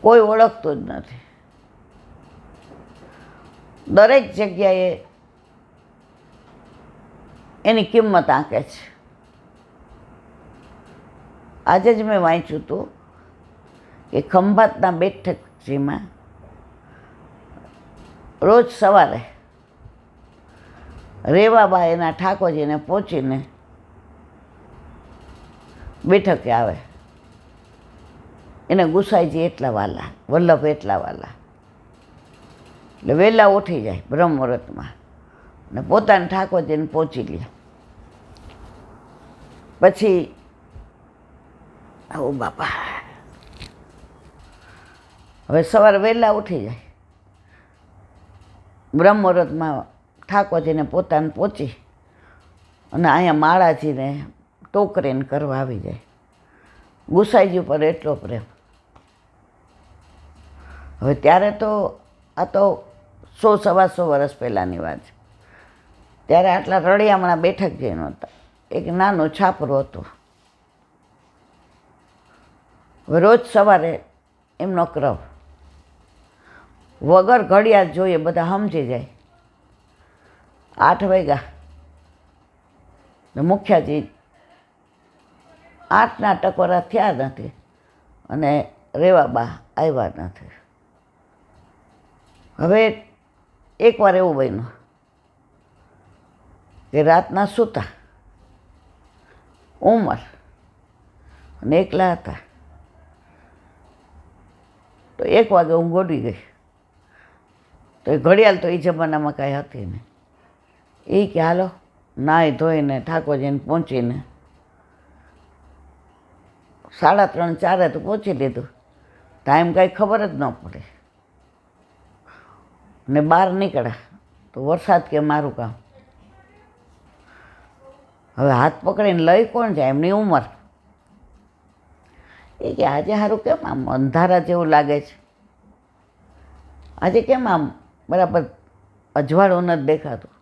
કોઈ ઓળખતું જ નથી. દરેક જગ્યાએ એની કિંમત આંકે છે. આજે જ મેં વાંચ્યું હતું કે ખંભાતના બેઠકજીમાં રોજ સવારે રેવાબા એના ઠાકોરજીને પહોંચીને બેઠકે આવે. એને ગુસાઈજી એટલા વાલા, વલ્લભ એટલા વાલા, એટલે વહેલા ઉઠી જાય બ્રહ્મ મુહૂર્તમાં ને પોતાના ઠાકોરજીને પહોંચી લે. પછી આવું બાપા હવે સવારે વહેલા ઉઠી જાય, બ્રહ્મ મુહૂર્તમાં ઠાકોરજીને પોતાને પહોંચી અને અહીંયા માળાજીને ટોકરીને કરવા આવી જાય. ગુસાઈજી ઉપર એટલો પ્રેમ. હવે ત્યારે તો આ તો 100-125 વર્ષ પહેલાંની વાત છે. ત્યારે આટલા રળિયામણા બેઠકજી નહોતા, એક નાનું છાપરું હતું. રોજ સવારે એમનો ક્રમ વગર ઘડિયાળ જોઈએ, બધા સમજી જાય 8 વાગ્યા. મુખ્યજી 8ના ટકોરા થયા નથી અને રેવાબા આવ્યા નથી. હવે એકવાર એવું બન્યું કે રાતના સૂતા, ઉંમર અને એકલા હતા. તો 1 વાગે ઊંઘ ગોડી ગઈ. તો એ ઘડિયાળ તો એ જમાનામાં કાંઈ હતી નહીં. એ કે હાલો નાહી ધોઈને ઠાકોરજીને પહોંચીને 3:30-4 તો પહોંચી લીધું. ટાઈમ કાંઈ ખબર જ ન પડે. ને બહાર નીકળ્યા તો વરસાદ કે મારું કામ. હવે હાથ પકડીને લઈ કોણ જાય? એમની ઉંમર. એ કે આજે સારું કેમ આમ અંધારા જેવું લાગે છે? આજે કેમ આમ બરાબર અજવાળું નથી દેખાતું?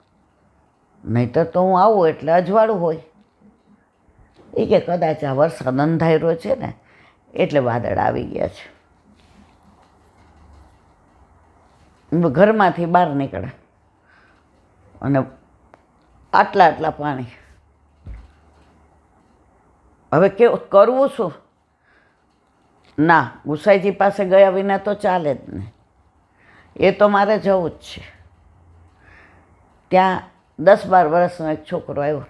નહીંતર તો હું આવું એટલે અજવાળું હોય. એ કે કદાચ આ વરસાદ અંધાર્યો છે ને એટલે વાદળ આવી ગયા છે. ઘરમાંથી બહાર નીકળે અને આટલા પાણી. હવે કેવું કરવું શું? ના, ગુસાઈજી પાસે ગયા વિના તો ચાલે જ નહીં. એ તો મારે જવું જ છે. ત્યાં 10-12 વર્ષનો એક છોકરો આવ્યો,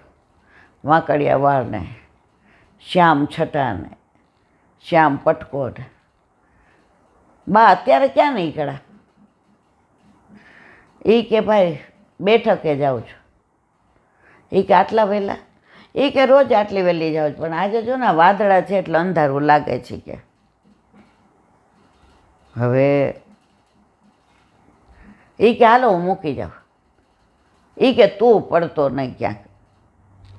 વાંકડિયા વાળને, શ્યામ છટાને, શ્યામ પટકોટ. બા અત્યારે ક્યાં નીકળ્યા? એ કે ભાઈ બેઠકે જાઉં છું. એ કે આટલા વહેલા? એ કે રોજ આટલી વહેલી જાઉં છું, પણ આજે જો ને વાદળા છે એટલે અંધારું લાગે છે કે. હવે એ કે હાલો હું મૂકી જાઉં. એ કે તું પડતો નહીં ક્યાંક.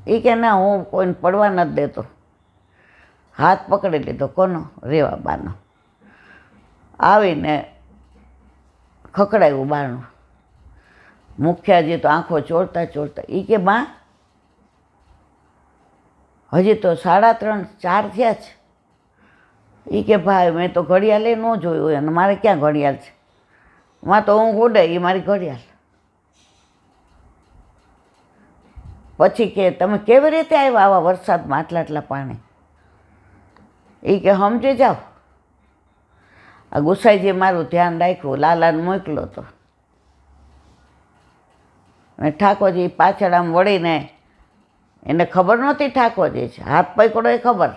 એ કે ના, હું કોઈને પડવા નથી દેતો. હાથ પકડી લીધો. કોનો? રેવાબાનો. આવીને ખખડાવ્યું બારણું. મુખ્યાજી તો આંખો ચોળતા એ કે બા હજી તો 3:30-4 થયા છે. એ કે ભાઈ મેં તો ઘડિયાળે ન જોયું અને મારે ક્યાં ઘડિયાળ છે? માં તો ઊંઘ ઉડે એ મારી ઘડિયાળ. પછી કે તમે કેવી રીતે આવ્યા આવા વરસાદમાં આટલા પાણી? એ કે સમજી જાઓ. આ ગુસાઈજીએ મારું ધ્યાન રાખ્યું, લાલાને મોકલો તો. અને ઠાકોરજી પાછળ આમ વળીને, એને ખબર નહોતી ઠાકોરજી છે, હાથ પકડો એ ખબર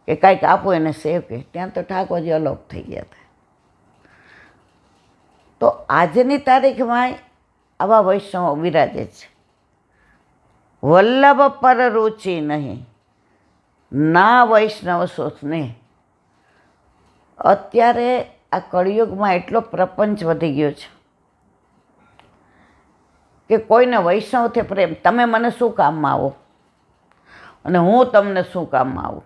કે કાંઈક આપો એને સેવ કે. ત્યાં તો ઠાકોરજી અલોપ થઈ ગયા હતા. તો આજની તારીખમાં આવા વૈષ્ણવો બિરાજે છે. વલ્લભ પર રુચિ નહીં, ના વૈષ્ણવ સોચને. અત્યારે આ કળિયુગમાં એટલો પ્રપંચ વધી ગયો છે કે કોઈને વૈષ્ણવથી પ્રેમ, તમે મને શું કામમાં આવો અને હું તમને શું કામમાં આવું.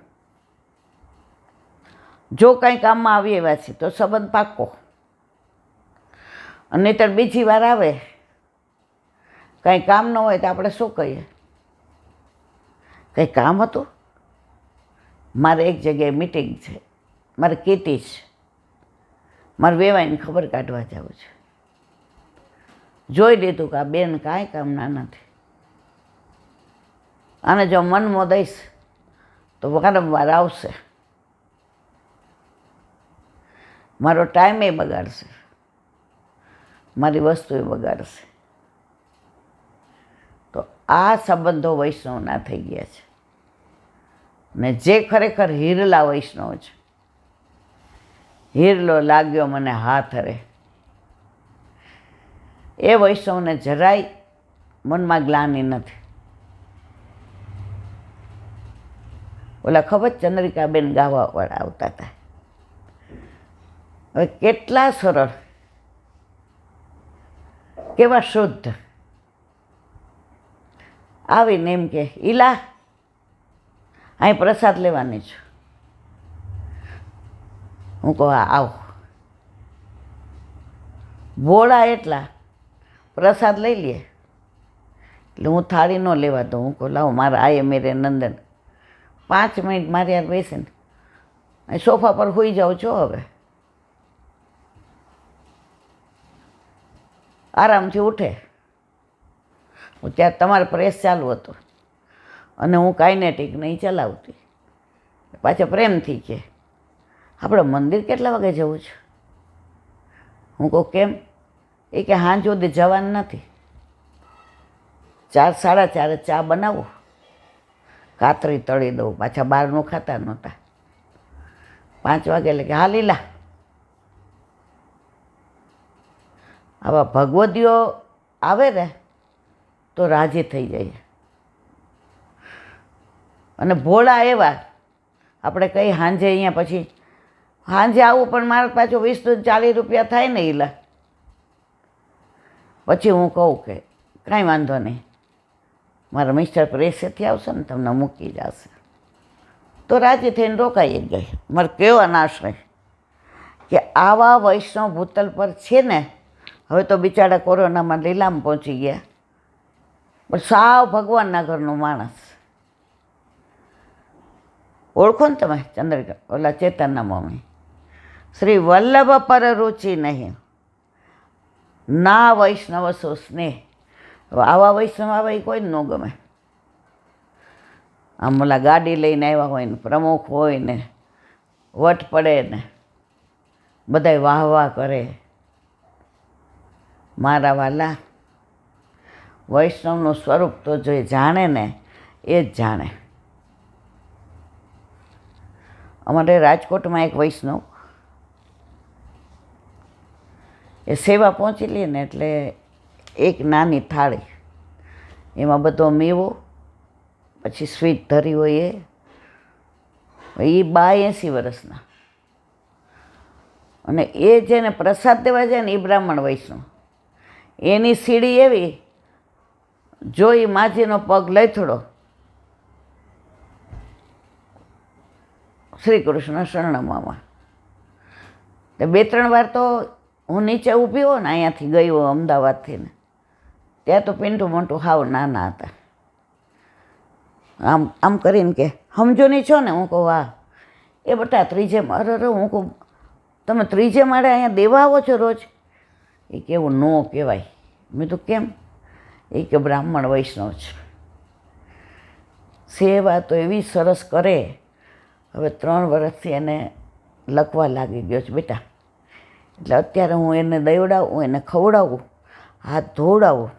જો કંઈ કામમાં આવી એવા છે તો સંબંધ પાકો, અને નહીંતર બીજી વાર આવે કંઈ કામ ન હોય તો આપણે શું કહીએ? કંઈ કામ હતું? મારે એક જગ્યાએ મિટિંગ છે, મારે કીટી છે, મારે વેવાઈને ખબર કાઢવા જવું છે. જોઈ લીધું કે આ બેન કાંઈ કામના નથી. આને જો મનમાં દઈશ તો વારંવાર આવશે, મારો ટાઈમે બગાડશે, મારી વસ્તુએ બગાડશે. તો આ સંબંધો વૈષ્ણવના થઈ ગયા છે. ને જે ખરેખર હિરલા વૈષ્ણવ છે, હિરલો લાગ્યો મને હાથ રે, એ વૈષ્ણવને જરાય મનમાં ગ્લાનિ નથી. ઓલા ખબર ચંદ્રિકાબેન ગાવાવાળા આવતા હતા, હવે કેટલા સરળ, કેવા શુદ્ધ. આવીને એમ કે ઈલા અહીં પ્રસાદ લેવાની છું. હું કહું આવો. ભોળા એટલા પ્રસાદ લઈ લે એટલે હું થાળી ન લેવા દઉં. હું કહું લાવો મારા આયે મેરે નંદન 5 મિનિટ મારી યાર બેસીને સોફા પર સૂઈ જાઉં છો. હવે આરામથી ઉઠે. હું ત્યાં તમારે પ્રેસ ચાલુ હતો અને હું કાઇનેટિક નહીં ચલાવતી. પાછા પ્રેમથી કે આપણે મંદિર કેટલા વાગે જવું છે? હું કહું કેમ? એ કે હાંજ સુધી જવાનું નથી. 4 સાડા 4 ચા બનાવું, કાતરી તળી દઉં. પાછા બહારનું ખાતા નહોતા. 5 વાગે એટલે કે હા લીલા. આવા ભગવદીઓ આવે ને તો રાજી થઈ જાય. અને ભોળા એવા આપણે કંઈ સાંજે અહીંયા પછી સાંજે આવું પણ મારે પાછું 20-40 રૂપિયા થાય ને ઈલા. પછી હું કહું કે કાંઈ વાંધો નહીં, મારા મિસ્ટર પ્રેસેથી આવશે ને તમને મૂકી જશે. તો રાજી થઈને રોકાઈ જ ગઈ. મારે કેવો નાશ રહે કે આવા વૈષ્ણવ ભૂતલ પર છે ને. હવે તો બિચારા કોરોનામાં લીલામાં પહોંચી ગયા, પણ સાવ ભગવાનના ઘરનો માણસ. ઓળખો ને તમે ચંદ્રિકા, ઓલા ચેતનના મમ્મી. શ્રી વલ્લભ પર રુચિ નહીં, ના વૈષ્ણવ સો સ્નેહ. આવા વૈષ્ણવ આવા એ કોઈ જ ન ગમે. આમ ઓલા ગાડી લઈને આવ્યા હોય ને, પ્રમુખ હોય ને, વટ પડે ને, બધાય વાહ વાહ કરે. મારા વાલા, વૈષ્ણવનું સ્વરૂપ તો જે જાણે ને એ જ જાણે. અમારે રાજકોટમાં એક વૈષ્ણવ, એ સેવા પહોંચી લે ને એટલે એક નાની થાળી, એમાં બધો મેવો, પછી સ્વીટ ધરી હોય. એ 82 વર્ષના, અને એ જેને પ્રસાદ દેવા જાય ને એ બ્રાહ્મણ વૈષ્ણવ. એની સીડી એવી, જો એ માજીનો પગ લઈ થોડો, શ્રી કૃષ્ણ શરણમાં. 2-3 વાર તો હું નીચે ઊભી હોઉં ને, અહીંયાથી ગઈ હોઉં અમદાવાદથી ને, ત્યાં તો પિન્ટુ મોન્ટુ હાવ નાના હતા. આમ આમ કરીને કે સમજો નહીં છો ને? હું કહું હા. એ બટા 3 અરે હું કહું તમે 3 માળે અહીંયા દેવા આવો છો રોજ? એ કેવું ન કહેવાય. મેં તો કેમ? એ કે બ્રાહ્મણ વૈષ્ણવ છે. સેવા તો એવી સરસ કરે. હવે 3 વર્ષથી એને લખવા લાગી ગયો છે બેટા. એટલે અત્યારે હું એને દવડાવું, એને ખવડાવું, હાથ ધોવડાવું,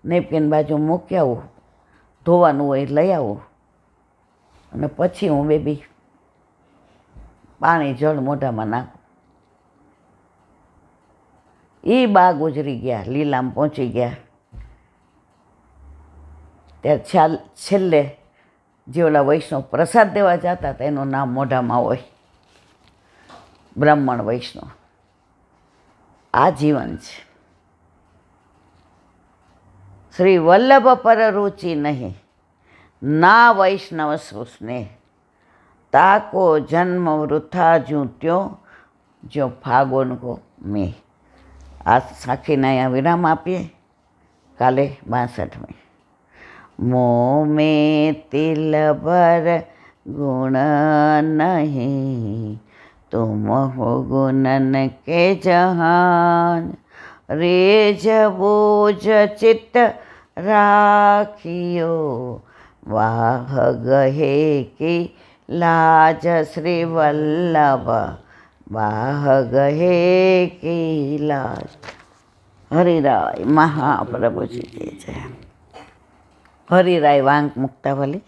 નેપકિન બાજુ મૂકી આવું, ધોવાનું હોય લઈ આવું, અને પછી હું બેબી પાણી જળ મોઢામાં નાખું. એ બા ગુજરી ગયા, લીલામાં પહોંચી ગયા. ત્યારે છેલ્લે જે ઓલા વૈષ્ણવ પ્રસાદ દેવા જતા હતા એનું નામ મોઢામાં હોય, બ્રાહ્મણ વૈષ્ણવ. આ જીવન છે. શ્રી વલ્લભ પર રુચિ નહીં, ના વૈષ્ણવ સુ સ્નેહ. તાકો જન્મ વૃથા જ્યું ત્યો, જ્યો ફાગોન કો મેં. આ સાખીને અહીંયા વિરામ આપીએ. કાલે 62મી. મોં મેં તિલ ભર ગુણ નહીં, तुम हो गुणन के जहान, रेज बोझ चित्त राखियो, वाह गहे की लाज श्री वल्लभ, वाह गहे की लाज। હરિરાય મહાપ્રભુજી કે છે. હરિરાય વાંક મુક્તાવલી.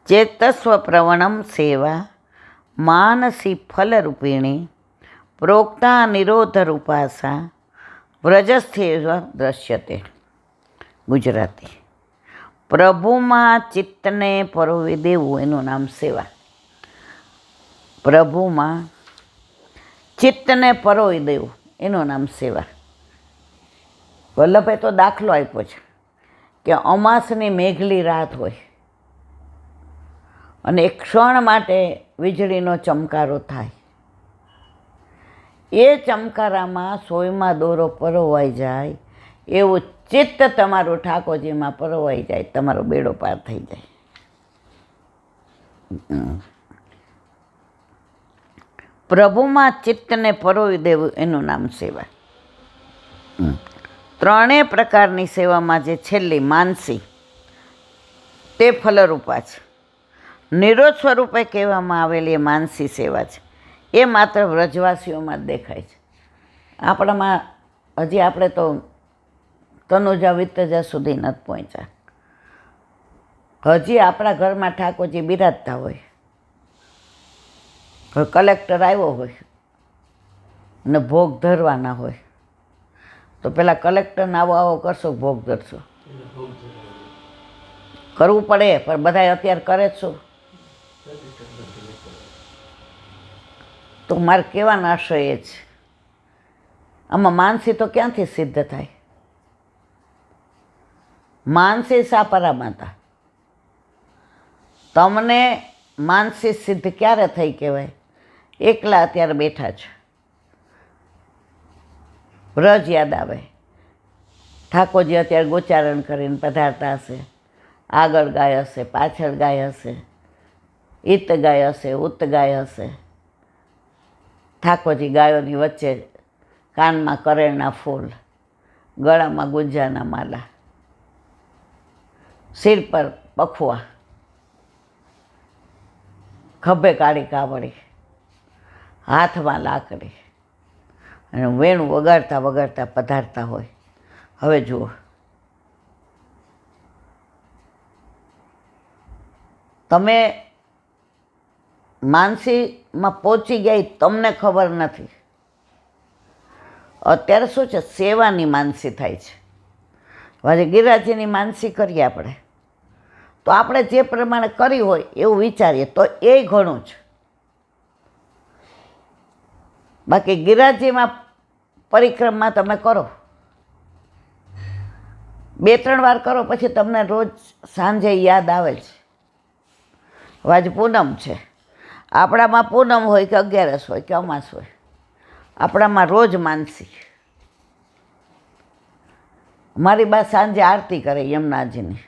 ચેતસ્વ પ્રવણમ સેવા માનસી ફલરૂપિણી, પ્રોક્તા નિરોધ રૂપાસા વ્રજસ્થેવ દ્રશ્યતે. ગુજરાતી. પ્રભુમાં ચિત્તને પરોવી દેવું એનું નામ સેવા. પ્રભુમાં ચિત્તને પરોવી દેવું એનું નામ સેવા. વલ્લભે તો દાખલો આપ્યો છે કે અમાસની મેઘલી રાત હોય અને એક ક્ષણ માટે વીજળીનો ચમકારો થાય. એ ચમકારામાં સોયમાં દોરો પરોવાઈ જાય એવું ચિત્ત તમારું ઠાકોરજીમાં પરોવાઈ જાય, તમારો બેડો પાર થઈ જાય. પ્રભુમાં ચિત્તને પરોવી દેવું એનું નામ સેવા. ત્રણેય પ્રકારની સેવામાં જે છેલ્લી માનસી તે ફલરૂપા છે. નિરોધ સ્વરૂપે કહેવામાં આવેલી એ માનસી સેવા છે. એ માત્ર વ્રજવાસીઓમાં જ દેખાય છે. આપણામાં હજી આપણે તો તનુજા વિત્તજા સુધી નથી પહોંચ્યા. હજી આપણા ઘરમાં ઠાકોરજી બિરાજતા હોય. હવે કલેક્ટર આવ્યો હોય ને ભોગ ધરવાના હોય તો પેલા કલેક્ટરને આવો કરશો, ભોગ ધરશો? કરવું પડે, પણ બધા અત્યારે કરે જ શું? તો મારે કહેવાનો આશય એ જ, આમાં માનસી તો ક્યાંથી સિદ્ધ થાય? માનસી સાપરા માતા. તમને માનસી સિદ્ધ ક્યારે થઈ કહેવાય? એકલા અત્યારે બેઠા છે, વ્રજ યાદ આવે, ઠાકોરજી અત્યારે ગોચારણ કરીને પધારતા હશે, આગળ ગાય હશે, પાછળ ગાય હશે, ઈત ગાય હશે, ઉત ગાય હશે. ઠાકોરજી ગાયોની વચ્ચે કાનમાં કરેણના ફૂલ, ગળામાં ગુંજાના માલા, સિર પર પખવા, ખભે કાળી કાવડી, હાથમાં લાકડી અને વેણું વગાડતા વગાડતા પધારતા હોય. હવે જુઓ, તમે માનસીમાં પહોંચી ગયા તમને ખબર નથી. અત્યારે શું છે, સેવાની માનસી થાય છે. હવે ગિરિરાજની માનસી કરીએ આપણે તો આપણે જે પ્રમાણે કરી હોય એવું વિચારીએ તો એ ઘણું છે. બાકી ગિરિરાજમાં પરિક્રમા તમે કરો, 2-3 વાર કરો પછી તમને રોજ સાંજે યાદ આવે છે. આજ પૂનમ છે, આપણામાં પૂનમ હોય કે 11 હોય કે અમાસ હોય, આપણામાં રોજ માનસી. મારી બા સાંજે આરતી કરે યમુનાજીની,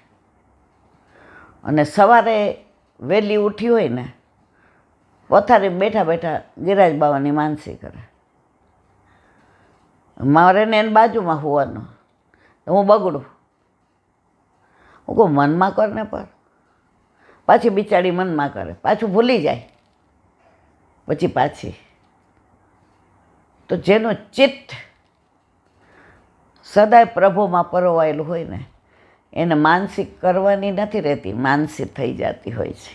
અને સવારે વહેલી ઉઠી હોય ને પથારી બેઠા બેઠા ગિરિરાજ બાવાની માનસી કરે. મારે ને એની બાજુમાં હોવાનું, હું બગડું. હું કહું મનમાં કર ને, પર પાછી બિચારી મનમાં કરે, પાછું ભૂલી જાય, પછી પાછી. તો જેનું ચિત્ત સદાય પ્રભુમાં પરોવાયેલું હોય ને એને માનસિક કરવાની નથી રહેતી, માનસિક થઈ જતી હોય છે.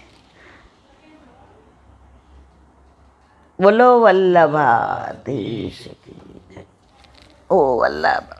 બોલો વલ્લભાધીશ કી જય. ઓ વલ્લભ.